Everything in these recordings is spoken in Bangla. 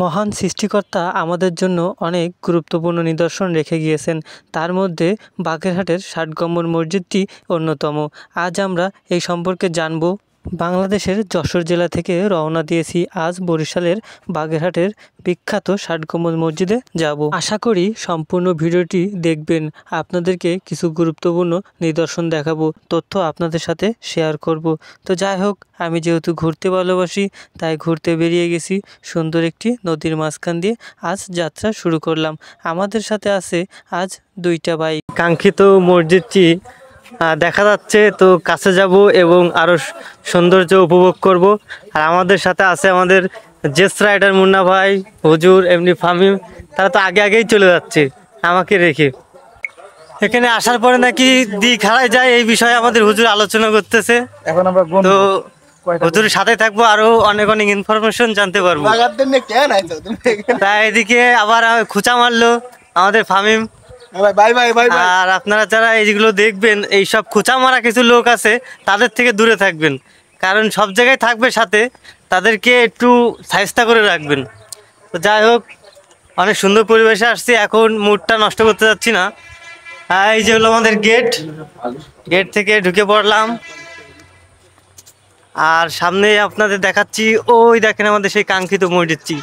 মহান সৃষ্টিকর্তা আমাদের জন্য অনেক গুরুত্বপূর্ণ নিদর্শন রেখে গিয়েছেন। তার মধ্যে বাগেরহাটের ৬০ গম্বুজ মসজিদটি অন্যতম। আজ আমরা এই সম্পর্কে জানব। বাংলাদেশের যশোর জেলা থেকে রওনা দিয়েছি আজ বরিশালের বাগেরহাটের বিখ্যাত ৬০ গম্বুজ মসজিদে যাব। আশা করি সম্পূর্ণ ভিডিওটি দেখবেন। আপনাদেরকে কিছু গুরুত্বপূর্ণ নিদর্শন দেখাবো, তথ্য আপনাদের সাথে শেয়ার করব। তো যাই হোক, আমি যেহেতু ঘুরতে ভালোবাসি তাই ঘুরতে বেরিয়ে গেছি সুন্দর একটি নদীর মাঝখান দিয়ে। আজ যাত্রা শুরু করলাম। আমাদের সাথে আছে আজ 2টা বাইক। কাঙ্ক্ষিত মসজিদটি দেখা যাচ্ছে, তো কাছে যাব এবং আরো সৌন্দর্য উপভোগ করব। আর আমাদের সাথে আছে আমাদের জেস রাইডার মুন্না ভাই, হুজুর, এমনি ফামিম। তারা তো আগেই চলে যাচ্ছে আমাকে রেখে। এখানে আসার পরে নাকি দিক হারায় যায়, এই বিষয়ে আমাদের হুজুর আলোচনা করতেছে। এখন আমরা তো হুজুরের সাথে থাকবো, আরো অনেক ইনফরমেশন জানতে পারবো। তাই এদিকে আবার খুঁচা মারলো আমাদের ফামিম। আর আপনারা যারা এইগুলো দেখবেন, এইসব খুঁচা মারা কিছু লোক আছে, তাদের থেকে দূরে থাকবেন। কারণ সব জায়গায় থাকবে সাথে, তাদেরকে একটু সাইজটা করে রাখবেন। তো যাই হোক, অনেক সুন্দর পরিবেশে আসছি, এখন মুডটা নষ্ট করতে যাচ্ছি না। এই যে হলো আমাদের গেট থেকে ঢুকে পড়লাম। আর সামনে আপনাদের দেখাচ্ছি, ওই দেখেন আমাদের সেই কাঙ্ক্ষিত মসজিদটি।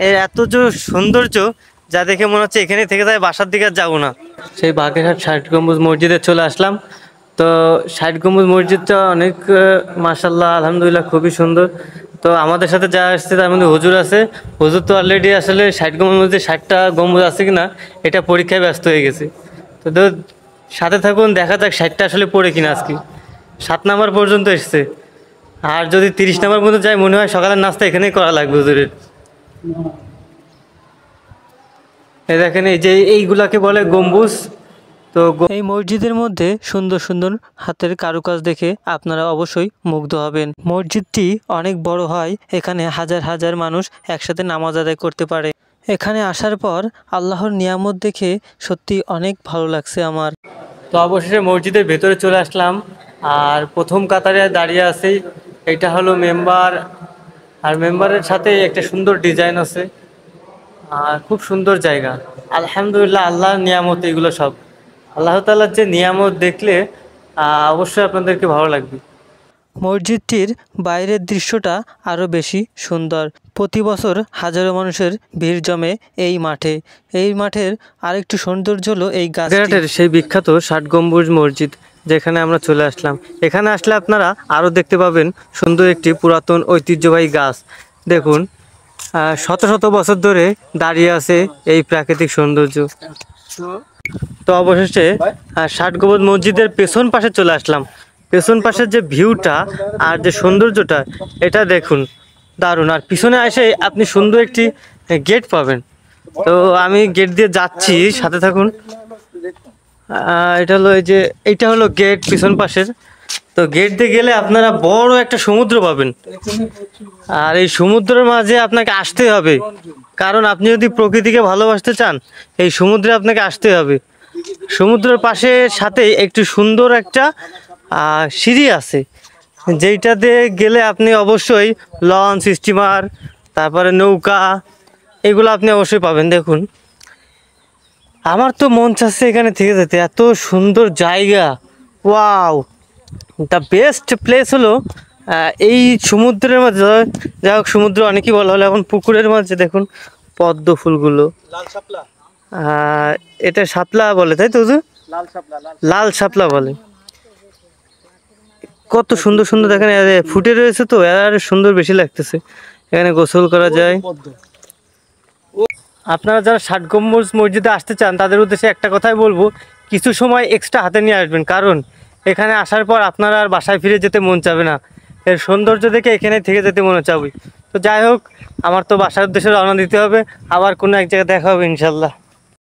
এর এত যে সৌন্দর্য, যা দেখে মনে হচ্ছে এখানে থেকে যায়, বাসার দিকে আর যাবো না। সেই বাগেরহাট ৬০ গম্বুজ মসজিদে চলে আসলাম। তো ৬০ গম্বুজ মসজিদটা অনেক মাশাআল্লাহ, আলহামদুলিল্লাহ, খুবই সুন্দর। তো আমাদের সাথে যা আসছে তার মধ্যে হুজুর আছে। হুজুর তো অলরেডি আসলে ৬০ গম্বুজ মধ্যে ৬০টা গম্বুজ আছে কিনা এটা পরীক্ষায় ব্যস্ত হয়ে গেছে। তো সাথে থাকুন, দেখা যাক ৬০টা আসলে পড়ে কিনা। আজকে 7 নাম্বার পর্যন্ত এসছে। আর যদি 30 নাম্বার পর্যন্ত যায়, মনে হয় সকালের নাস্তা এখানেই করা লাগবে হুজুরের। এই দেখেন, এই যে এইগুলাকে বলে গম্বুজ। তো এই মসজিদের মধ্যে সুন্দর সুন্দর হাতের কারুকাজ দেখে আপনারা অবশ্যই মুগ্ধ হবেন। মসজিদটি অনেক বড় হয়, এখানে হাজার হাজার মানুষ একসাথে নামাজ আদায় করতে পারে। এখানে আসার পর আল্লাহর নিয়ামত দেখে সত্যি অনেক ভালো লাগছে আমার। তো অবশেষে মসজিদের ভেতরে চলে আসলাম। আর প্রথম কাতারে দাঁড়িয়ে আছি, এটা হলো মেম্বার। আর মেম্বারের সাথে একটা সুন্দর ডিজাইন আছে। আর খুব সুন্দর জায়গা, আলহামদুলিল্লাহ। আল্লাহর নিয়ামত এগুলো সব। আল্লাহ তাআলার যে নিয়ামত দেখলে অবশ্যই আপনাদেরকে ভালো লাগবে। মসজিদটির বাইরের দৃশ্যটা আরও বেশি সুন্দর। প্রতি বছর হাজারো মানুষের ভিড় জমে এই মাঠে। এই মাঠের আরেকটু সৌন্দর্য হলো এই গাছটি, সেই বিখ্যাত ৬০ গম্বুজ মসজিদ যেখানে আমরা চলে আসলাম। এখানে আসলে আপনারা আরও দেখতে পাবেন সুন্দর একটি পুরাতন ঐতিহ্যবাহী গাছ। দেখুন, শত শত বছর ধরে দাঁড়িয়ে আছে এই প্রাকৃতিক সৌন্দর্য। তো অবশেষে ৬০ গম্বুজ মসজিদের পেছন পাশে চলে আসলাম। পেছন পাশের যে ভিউটা আর যে সৌন্দর্যটা, এটা দেখুন, দারুণ। আর পিছনে এসে আপনি সুন্দর একটি গেট পাবেন। তো আমি গেট দিয়ে যাচ্ছি, সাথে থাকুন। এটা হলো এইটা হলো গেট পিছন পাশের। তো গেট দিয়ে গেলে আপনারা বড় একটা সমুদ্র পাবেন। আর এই সমুদ্রের মাঝে আপনাকে আসতে হবে, কারণ আপনি যদি প্রকৃতিকে ভালোবাসতে চান, এই সমুদ্রে আপনাকে আসতে হবে। সমুদ্রের পাশে সাথে একটু সুন্দর একটা সিঁড়ি আছে, যেইটাতে গেলে আপনি অবশ্যই লঞ্চ, স্টিমার, তারপরে নৌকা, এগুলো আপনি অবশ্যই পাবেন। দেখুন, আমার তো মন চাচ্ছে এখানে থেকে যেতে, এত সুন্দর জায়গা। ওয়াও, দ্য বেস্ট প্লেস হলো এই সমুদ্রের মাঝে। যাই হোক, সমুদ্র অনেকই বলা হলো, এখন পুকুরের মাঝে দেখুন পদ্ম ফুলগুলো। এটা শাপলা বলে, তাই তো? লাল শাপলা বলে। কত সুন্দর সুন্দর দেখেন, ফুটে রয়েছে, তো আর সুন্দর বেশি লাগতেছে। এখানে গোসল করা যায়। আপনারা যারা ৬০ গম্বুজ মসজিদে আসতে চান, তাদের উদ্দেশ্যে একটা কথাই বলবো, কিছু সময় এক্সট্রা হাতে নিয়ে আসবেন, কারণ এখানে আসার পর আপনারা আর বাসায় ফিরে যেতে মন চাবে না। এর সৌন্দর্য দেখে এখানে থেকে যেতে মনে চাবে। তো যাই হোক, আমার তো বাসার উদ্দেশ্যে রওনা দিতে হবে। আবার কোনো এক জায়গায় দেখা হবে ইনশাল্লাহ।